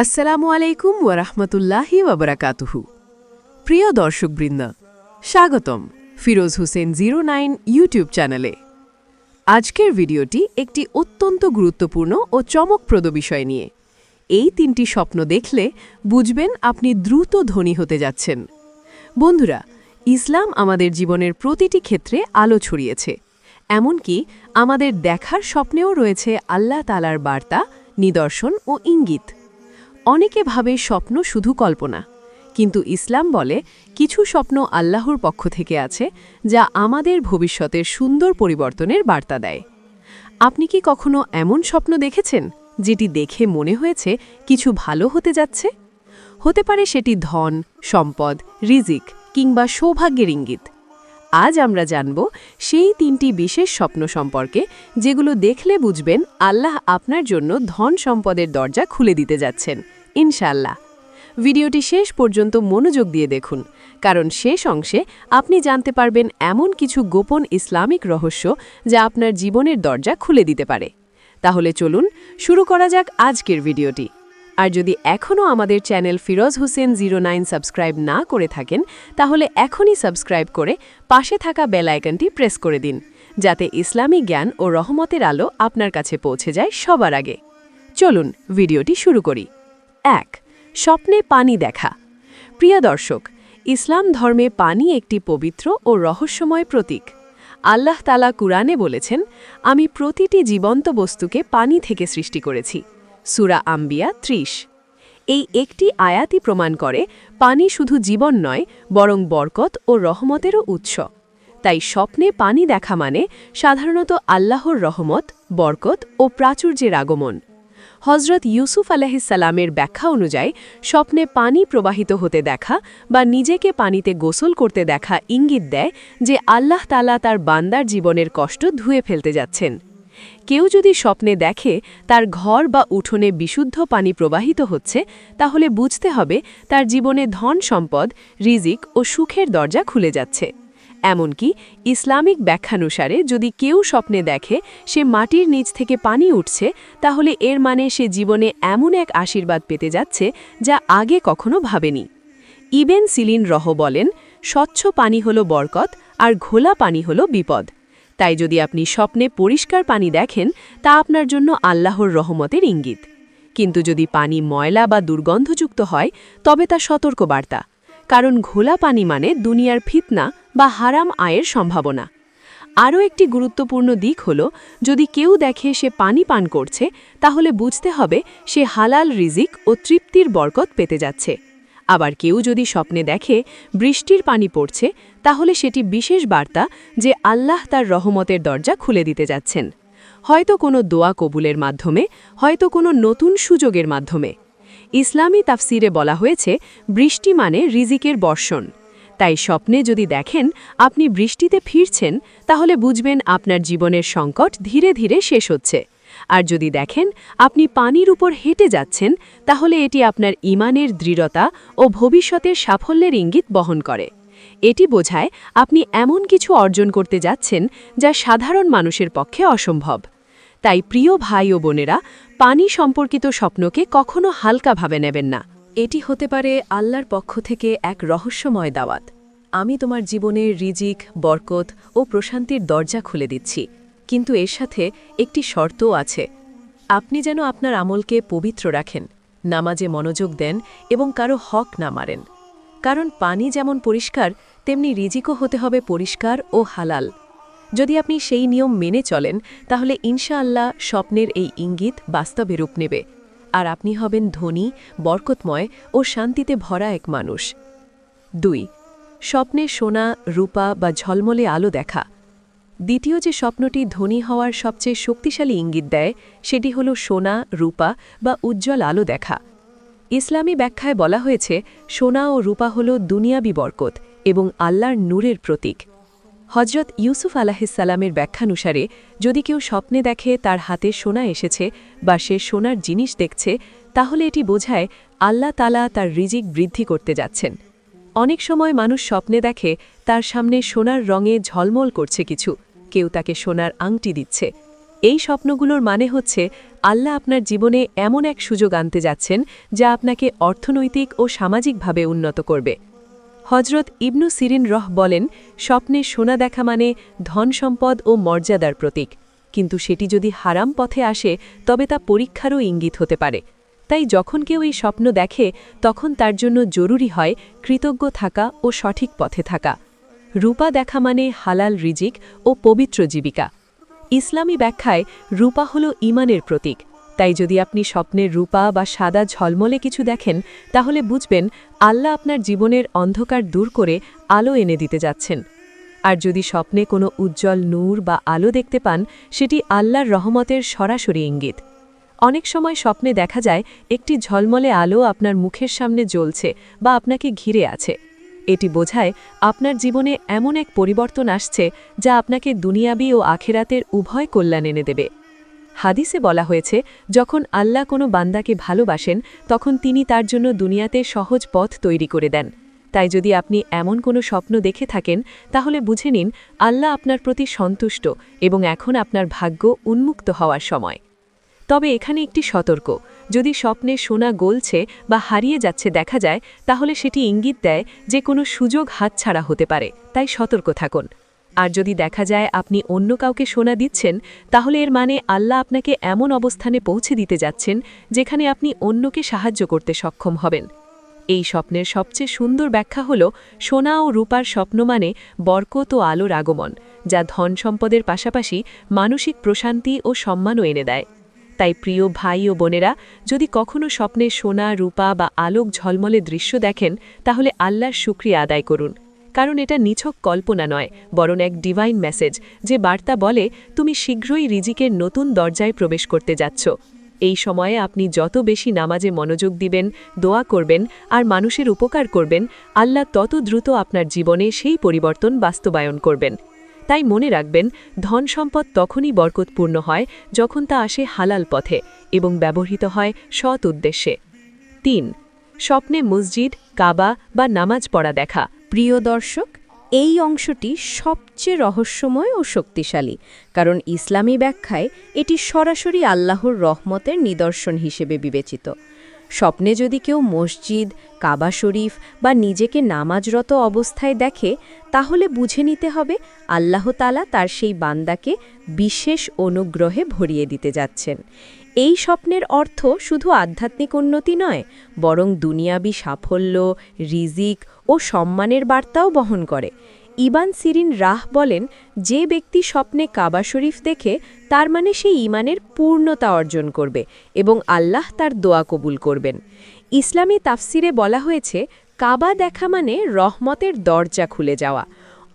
আসসালামু আলাইকুম ওয়ারাহমাতুল্লাহি ওয়াবারাকাতুহু। প্রিয় দর্শকবৃন্দ, স্বাগতম ফিরোজ হোসেন 09 ইউটিউব চ্যানেলে। আজকের ভিডিওটি একটি অত্যন্ত গুরুত্বপূর্ণ ও চমকপ্রদ বিষয় নিয়ে। এই তিনটি স্বপ্ন দেখলে বুঝবেন আপনি দ্রুত ধনী হতে যাচ্ছেন। বন্ধুরা, ইসলাম আমাদের জীবনের প্রতিটি ক্ষেত্রে আলো ছড়িয়েছে। এমনকি আমাদের দেখার স্বপ্নেও রয়েছে আল্লাহ তাআলার বার্তা, নিদর্শন ও ইঙ্গিত। অনেকে ভাবে স্বপ্ন শুধু কল্পনা, কিন্তু ইসলাম বলে কিছু স্বপ্ন আল্লাহর পক্ষ থেকে আছে যা আমাদের ভবিষ্যতের সুন্দর পরিবর্তনের বার্তা দেয়। আপনি কি কখনো এমন স্বপ্ন দেখেছেন যেটি দেখে মনে হয়েছে কিছু ভালো হতে যাচ্ছে? হতে পারে সেটি ধন, সম্পদ, রিজিক কিংবা সৌভাগ্যের ইঙ্গিত। আজ আমরা জানব সেই তিনটি বিশেষ স্বপ্ন সম্পর্কে যেগুলো দেখলে বুঝবেন আল্লাহ আপনার জন্য ধন সম্পদের দরজা খুলে দিতে যাচ্ছেন ইনশাআল্লাহ। ভিডিওটি শেষ পর্যন্ত মনোযোগ দিয়ে দেখুন, কারণ শেষ অংশে আপনি জানতে পারবেন এমন কিছু গোপন ইসলামিক রহস্য যা আপনার জীবনের দরজা খুলে দিতে পারে। তাহলে চলুন শুরু করা যাক আজকের ভিডিওটি। আর যদি এখনও আমাদের চ্যানেল ফিরোজ হোসেন 09 সাবস্ক্রাইব না করে থাকেন, তাহলে এখনই সাবস্ক্রাইব করে পাশে থাকা বেল আইকনটি প্রেস করে দিন, যাতে ইসলামী জ্ঞান ও রহমতের আলো আপনার কাছে পৌঁছে যায় সবার আগে। চলুন ভিডিওটি শুরু করি। 1. স্বপ্নে পানি দেখা। প্রিয় দর্শক, ইসলাম ধর্মে পানি একটি পবিত্র ও রহস্যময় প্রতীক। আল্লাহ তাআলা কুরআনে বলেছেন, আমি প্রতিটি জীবন্ত বস্তুকে পানি থেকে সৃষ্টি করেছি। সূরা আম্বিয়া 30। এই একটি আয়াতই প্রমাণ করে পানি শুধু জীবন নয়, বরং বরকত ও রহমতেরও উৎস। তাই স্বপ্নে পানি দেখা মানে সাধারণত আল্লাহর রহমত, বরকত ও প্রাচুর্যের আগমন। হজরত ইউসুফ আলাইহিসসালামের ব্যাখ্যা অনুযায়ী স্বপ্নে পানি প্রবাহিত হতে দেখা বা নিজেকে পানিতে গোসল করতে দেখা ইঙ্গিত দেয় যে আল্লাহ তাআলা তার বান্দার জীবনের কষ্ট ধুয়ে ফেলতে যাচ্ছেন। কেউ যদি স্বপ্নে দেখে তার ঘর বা উঠোনে বিশুদ্ধ পানি প্রবাহিত হচ্ছে, তাহলে বুঝতে হবে তার জীবনে ধন সম্পদ, রিজিক ও সুখের দরজা খুলে যাচ্ছে। এমনকি ইসলামিক ব্যাখ্যানুসারে যদি কেউ স্বপ্নে দেখে সে মাটির নিচ থেকে পানি উঠছে, তাহলে এর মানে সে জীবনে এমন এক আশীর্বাদ পেতে যাচ্ছে যা আগে কখনো ভাবেনি। ইবেন সিলিন রহ বলেন, স্বচ্ছ পানি হলো বরকত আর ঘোলা পানি হলো বিপদ। তাই যদি আপনি স্বপ্নে পরিষ্কার পানি দেখেন, তা আপনার জন্য আল্লাহর রহমতের ইঙ্গিত। কিন্তু যদি পানি ময়লা বা দুর্গন্ধযুক্ত হয়, তবে তা সতর্কবার্তা, কারণ ঘোলা পানি মানে দুনিয়ার ফিতনা বা হারাম আয়ের সম্ভাবনা। আরও একটি গুরুত্বপূর্ণ দিক হল, যদি কেউ দেখে সে পানি পান করছে, তাহলে বুঝতে হবে সে হালাল রিজিক ও তৃপ্তির বরকত পেতে যাচ্ছে। আবার কেউ যদি স্বপ্নে দেখে বৃষ্টির পানি পড়ছে, তাহলে সেটি বিশেষ বার্তা যে আল্লাহ তার রহমতের দরজা খুলে দিতে যাচ্ছেন, হয়তো কোনো দোয়া কবুলের মাধ্যমে, হয়তো কোনো নতুন সুযোগের মাধ্যমে। ইসলামী তাফসিরে বলা হয়েছে, বৃষ্টি মানে রিজিকের বর্ষণ। তাই স্বপ্নে যদি দেখেন আপনি বৃষ্টিতে ফিরছেন, তাহলে বুঝবেন আপনার জীবনের সংকট ধীরে ধীরে শেষ হচ্ছে। আর যদি দেখেন আপনি পানির উপর হেঁটে যাচ্ছেন, তাহলে এটি আপনার ঈমানের দৃঢ়তা ও ভবিষ্যতের সাফল্যের ইঙ্গিত বহন করে। এটি বোঝায় আপনি এমন কিছু অর্জন করতে যাচ্ছেন যা সাধারণ মানুষের পক্ষে অসম্ভব। তাই প্রিয় ভাই ও বোনেরা, পানি সম্পর্কিত স্বপ্নকে কখনো হালকাভাবে নেবেন না। এটি হতে পারে আল্লাহর পক্ষ থেকে এক রহস্যময় দাওয়াত। আমি তোমার জীবনের রিজিক, বরকত ও প্রশান্তির দরজা খুলে দিচ্ছি, কিন্তু এর সাথে একটি শর্তও আছে। আপনি যেন আপনার আমলকে পবিত্র রাখেন, নামাজে মনোযোগ দেন এবং কারো হক না মারেন। কারণ পানি যেমন পরিষ্কার, তেমনি রিজিকও হতে হবে পরিষ্কার ও হালাল। যদি আপনি সেই নিয়ম মেনে চলেন, তাহলে ইনশাআল্লাহ স্বপ্নের এই ইঙ্গিত বাস্তবে রূপ নেবে, আর আপনি হবেন ধনী, বরকতময় ও শান্তিতে ভরা এক মানুষ। 2. স্বপ্নে সোনা, রূপা বা ঝলমলে আলো দেখা। দ্বিতীয় যে স্বপ্নটি ধনী হওয়ার সবচেয়ে শক্তিশালী ইঙ্গিত দেয়, সেটি হল সোনা, রূপা বা উজ্জ্বল আলো দেখা। ইসলামী ব্যাখ্যায় বলা হয়েছে, সোনা ও রূপা হল দুনিয়াবি বরকত এবং আল্লাহর নূরের প্রতীক। হজরত ইউসুফ আলাইহিসসালামের ব্যাখ্যানুসারে যদি কেউ স্বপ্নে দেখে তার হাতে সোনা এসেছে বা সে সোনার জিনিস দেখছে, তাহলে এটি বোঝায় আল্লাহ তাআলা তার রিজিক বৃদ্ধি করতে যাচ্ছেন। অনেক সময় মানুষ স্বপ্নে দেখে তার সামনে সোনার রঙে ঝলমল করছে কিছু, কেউ তাকে সোনার আংটি দিচ্ছে। এই স্বপ্নগুলোর মানে হচ্ছে আল্লাহ আপনার জীবনে এমন এক সুযোগ আনতে যাচ্ছেন যা আপনাকে অর্থনৈতিক ও সামাজিকভাবে উন্নত করবে। হজরত ইবনু সিরিন বলেন, স্বপ্নে সোনা দেখা মানে ধন সম্পদ ও মর্যাদার প্রতীক, কিন্তু সেটি যদি হারাম পথে আসে তবে তা পরীক্ষারও ইঙ্গিত হতে পারে। তাই যখন কেউ এই স্বপ্ন দেখে তখন তার জন্য জরুরি হয় কৃতজ্ঞ থাকা ও সঠিক পথে থাকা। রূপা দেখা মানে হালাল রিজিক ও পবিত্র জীবিকা। ইসলামী ব্যাখ্যায় রূপা হল ঈমানের প্রতীক। তাই যদি আপনি স্বপ্নের রূপা বা সাদা ঝলমলে কিছু দেখেন তাহলে বুঝবেন আল্লাহ আপনার জীবনের অন্ধকার দূর করে আলো এনে দিতে যাচ্ছেন। আর যদি স্বপ্নে কোনো উজ্জ্বল নূর বা আলো দেখতে পান সেটি আল্লাহর রহমতের সরাসরি ইঙ্গিত। অনেক সময় স্বপ্নে দেখা যায় একটি ঝলমলে আলো আপনার মুখের সামনে জ্বলছে বা আপনাকে ঘিরে আছে। এটি বোঝায় আপনার জীবনে এমন এক পরিবর্তন আসছে যা আপনাকে দুনিয়াবি ও আখেরাতের উভয় কল্যাণ এনে দেবে। হাদিসে বলা হয়েছে, যখন আল্লাহ কোনো বান্দাকে ভালোবাসেন তখন তিনি তার জন্য দুনিয়াতে সহজ পথ তৈরি করে দেন। তাই যদি আপনি এমন কোনো স্বপ্ন দেখে থাকেন তাহলে বুঝে নিন আল্লাহ আপনার প্রতি সন্তুষ্ট এবং এখন আপনার ভাগ্য উন্মুক্ত হওয়ার সময়। তবে এখানে একটি সতর্ক, যদি স্বপ্নে সোনা গলছে বা হারিয়ে যাচ্ছে দেখা যায় তাহলে সেটি ইঙ্গিত দেয় যে কোনো সুযোগ হাতছাড়া হতে পারে, তাই সতর্ক থাকুন। আর যদি দেখা যায় আপনি অন্য কাউকে সোনা দিচ্ছেন তাহলে এর মানে আল্লাহ আপনাকে এমন অবস্থানে পৌঁছে দিতে যাচ্ছেন যেখানে আপনি অন্যকে সাহায্য করতে সক্ষম হবেন। এই স্বপ্নের সবচেয়ে সুন্দর ব্যাখ্যা হল সোনা ও রূপার স্বপ্ন মানে বরকত ও আলোর আগমন, যা ধন সম্পদের পাশাপাশি মানসিক প্রশান্তি ও সম্মানও এনে দেয়। তাই প্রিয় ভাই ও বোনেরা, যদি কখনো স্বপ্নে সোনা রূপা বা আলোক ঝলমলে দৃশ্য দেখেন তাহলে আল্লাহর শুকরিয়া আদায় করুন, কারণ এটা নিছক কল্পনা নয় বরং এক ডিভাইন মেসেজ যে বার্তা বলে তুমি শীঘ্রই রিজিকের নতুন দরজায় প্রবেশ করতে যাচ্ছ। এই সময়ে আপনি যত বেশি নামাজে মনোযোগ দিবেন, দোয়া করবেন আর মানুষের উপকার করবেন, আল্লাহ তত দ্রুত আপনার জীবনে সেই পরিবর্তন বাস্তবায়ন করবেন। তাই মনে রাখবেন, ধন সম্পদ তখনই বরকতপূর্ণ হয় যখন তা আসে হালাল পথে এবং ব্যবহৃত হয় সৎ উদ্দেশ্যে। ৩. স্বপ্নে মসজিদ, কাবা বা নামাজ পড়া দেখা। প্রিয় দর্শক, এই অংশটি সবচেয়ে রহস্যময় ও শক্তিশালী, কারণ ইসলামী ব্যাখ্যায় এটি সরাসরি আল্লাহর রহমতের নিদর্শন হিসেবে বিবেচিত। স্বপ্নে যদি কেউ মসজিদ, কাবা শরীফ বা নিজেকে নামাজরত অবস্থায় দেখে তাহলে বুঝে নিতে হবে আল্লাহ তাআলা তার সেই বান্দাকে বিশেষ অনুগ্রহে ভরিয়ে দিতে যাচ্ছেন। এই স্বপ্নের অর্থ শুধু আধ্যাত্মিক উন্নতি নয়, বরং দুনিয়াবি সাফল্য, রিজিক ও সম্মানের বার্তাও বহন করে। ইবন সিরিন বলেন, যে ব্যক্তি স্বপ্নে কাবা শরীফ দেখে তার মানে সে ঈমানের পূর্ণতা অর্জন করবে এবং আল্লাহ তার দোয়া কবুল করবেন। ইসলামী তাফসিরে বলা হয়েছে, কাবা দেখা মানে রহমতের দরজা খুলে যাওয়া।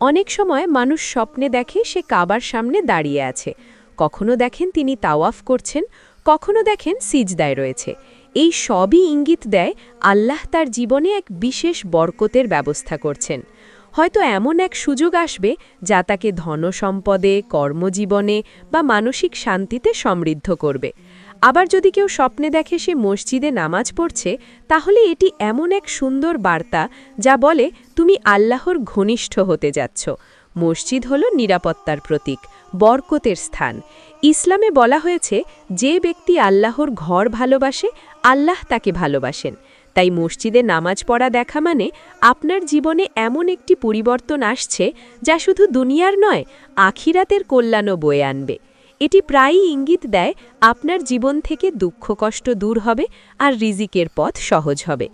অনেক সময় মানুষ স্বপ্নে দেখে সে কাবার সামনে দাঁড়িয়ে আছে, কখনো দেখেন তিনি তাওয়াফ করছেন, কখনো দেখেন সিজদায় রয়েছে। এই সবই ইঙ্গিত দেয় আল্লাহ তার জীবনে এক বিশেষ বরকতের ব্যবস্থা করছেন। হয়তো এমন এক সুযোগ আসবে যা তাকে ধনসম্পদে, কর্মজীবনে বা মানসিক শান্তিতে সমৃদ্ধ করবে। আবার যদি কেউ স্বপ্নে দেখে সে মসজিদে নামাজ পড়ছে তাহলে এটি এমন এক সুন্দর বার্তা যা বলে তুমি আল্লাহর ঘনিষ্ঠ হতে যাচ্ছ। মসজিদ হল নিরাপত্তার প্রতীক, বরকতের স্থান। ইসলামে বলা হয়েছে, যে ব্যক্তি আল্লাহর ঘর ভালোবাসে আল্লাহ তাকে ভালোবাসেন। তাই মসজিদে নামাজ পড়া দেখা মানে আপনার জীবনে এমন একটি পরিবর্তন আসছে যা শুধু দুনিয়ার নয়, আখিরাতের কল্যাণও বয়ে আনবে। এটি প্রায়ই ইঙ্গিত দেয় আপনার জীবন থেকে দুঃখ কষ্ট দূর হবে আর রিজিকের পথ সহজ হবে।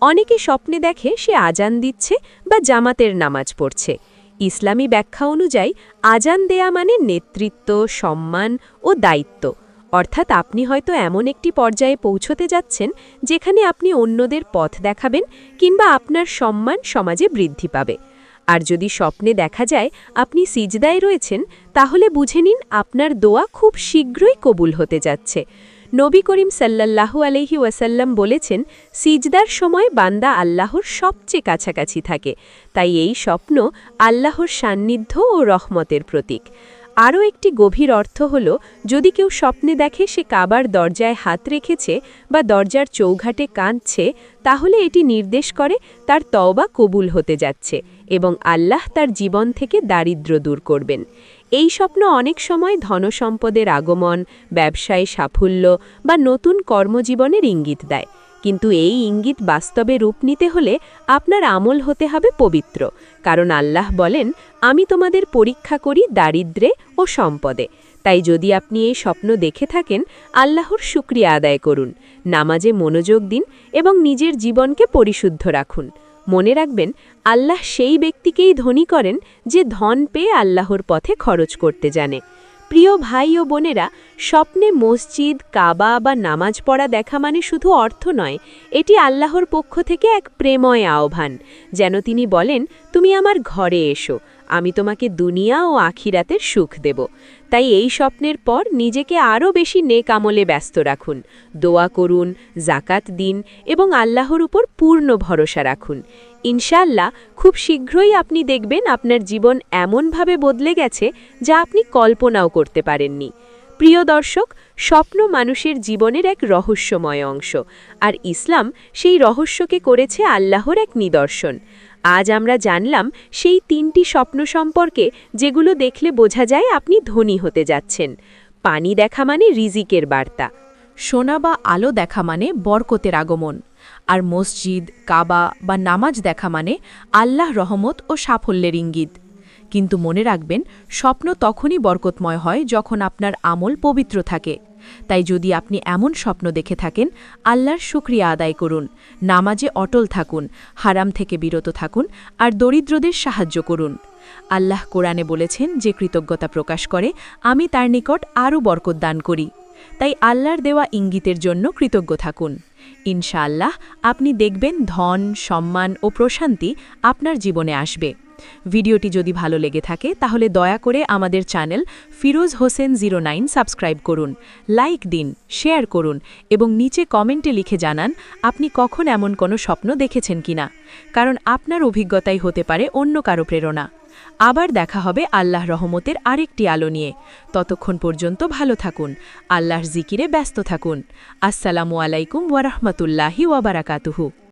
অনেকে স্বপ্নে দেখে সে আজান দিচ্ছে বা জামাতের নামাজ পড়ছে। ইসলামী ব্যাখ্যা অনুযায়ী আজান দেয়া মানে নেতৃত্ব, সম্মান ও দায়িত্ব। অর্থাৎ আপনি হয়তো এমন একটি পর্যায়ে পৌঁছতে যাচ্ছেন যেখানে আপনি অন্যদের পথ দেখাবেন কিংবা আপনার সম্মান সমাজে বৃদ্ধি পাবে। আর যদি স্বপ্নে দেখা যায় আপনি সিজদায় রয়েছেন তাহলে বুঝে নিন আপনার দোয়া খুব শীঘ্রই কবুল হতে যাচ্ছে। নবী করিম সাল্লাল্লাহু আলাইহি ওয়াসাল্লাম বলেছেন, সিজদার সময় বান্দা আল্লাহর সবচেয়ে কাছাকাছি থাকে। তাই এই স্বপ্ন আল্লাহর সান্নিধ্য ও রহমতের প্রতীক। আরও একটি গভীর অর্থ হল, যদি কেউ স্বপ্নে দেখে সে কাবার দরজায় হাত রেখেছে বা দরজার চৌঘাটে কাঁদছে তাহলে এটি নির্দেশ করে তার তওবা কবুল হতে যাচ্ছে এবং আল্লাহ তার জীবন থেকে দারিদ্র্য দূর করবেন। এই স্বপ্ন অনেক সময় ধনসম্পদের আগমন, ব্যবসায় সাফল্য বা নতুন কর্মজীবনের ইঙ্গিত দেয়, কিন্তু এই ইঙ্গিত বাস্তবে রূপ নিতে হলে আপনার আমল হতে হবে পবিত্র, কারণ আল্লাহ বলেন, আমি তোমাদের পরীক্ষা করি দারিদ্র্যে ও সম্পদে। তাই যদি আপনি এই স্বপ্ন দেখে থাকেন, আল্লাহর শুকরিয়া আদায় করুন, নামাজে মনোযোগ দিন এবং নিজের জীবনকে পরিশুদ্ধ রাখুন। মনে রাখবেন, আল্লাহ সেই ব্যক্তিকেই ধনী করেন যে ধন পেয়ে আল্লাহর পথে খরচ করতে জানে। প্রিয় ভাই ও বোনেরা, স্বপ্নে মসজিদ, কাবা বা নামাজ পড়া দেখা মানে শুধু অর্থ নয়, এটি আল্লাহর পক্ষ থেকে এক প্রেময় আহ্বান, যেন তিনি বলেন, তুমি আমার ঘরে এসো, আমি তোমাকে দুনিয়া ও আখিরাতের সুখ দেব। তাই এই স্বপ্নের পর নিজেকে আরও বেশি নেক আমলে ব্যস্ত রাখুন, দোয়া করুন, জাকাত দিন এবং আল্লাহর উপর পূর্ণ ভরসা রাখুন। ইনশাআল্লাহ খুব শীঘ্রই আপনি দেখবেন আপনার জীবন এমনভাবে বদলে গেছে যা আপনি কল্পনাও করতে পারেননি। প্রিয় দর্শক, স্বপ্ন মানুষের জীবনের এক রহস্যময় অংশ, আর ইসলাম সেই রহস্যকে করেছে আল্লাহর এক নিদর্শন। আজ আমরা জানলাম সেই 3টি স্বপ্ন সম্পর্কে যেগুলো দেখলে বোঝা যায় আপনি ধনী হতে যাচ্ছেন। পানি দেখা মানে রিজিকের বার্তা, সোনা বা আলো দেখা মানে বরকতের আগমন, আর মসজিদ, কাবা বা নামাজ দেখা মানে আল্লাহ রহমত ও সাফল্যের ইঙ্গিত। কিন্তু মনে রাখবেন, স্বপ্ন তখনই বরকতময় হয় যখন আপনার আমল পবিত্র থাকে। তাই যদি আপনি এমন স্বপ্ন দেখে থাকেন, আল্লাহর শুকরিয়া আদায় করুন, নামাজে অটল থাকুন, হারাম থেকে বিরত থাকুন আর দরিদ্রদের সাহায্য করুন। আল্লাহ কোরআনে বলেছেন, যে কৃতজ্ঞতা প্রকাশ করে আমি তার নিকট আরও বরকত দান করি। তাই আল্লাহর দেওয়া ইঙ্গিতের জন্য কৃতজ্ঞ থাকুন। ইনশাআল্লাহ আপনি দেখবেন ধন, সম্মান ও প্রশান্তি আপনার জীবনে আসবে। ভিডিওটি যদি ভালো লেগে থাকে তাহলে দয়া করে আমাদের চ্যানেল ফিরোজ হোসেন 09 সাবস্ক্রাইব করুন, লাইক দিন, শেয়ার করুন এবং নিচে কমেন্টে লিখে জানান আপনি কখন এমন কোনো স্বপ্ন দেখেছেন কিনা, কারণ আপনার অভিজ্ঞতাই হতে পারে অন্য কারো প্রেরণা। আবার দেখা হবে আল্লাহ রহমতের আরেকটি আলো নিয়ে। ততক্ষণ পর্যন্ত ভালো থাকুন, আল্লাহর জিকিরে ব্যস্ত থাকুন। আসসালামু আলাইকুম ওয়া রাহমাতুল্লাহি ওয়া বারাকাতুহু।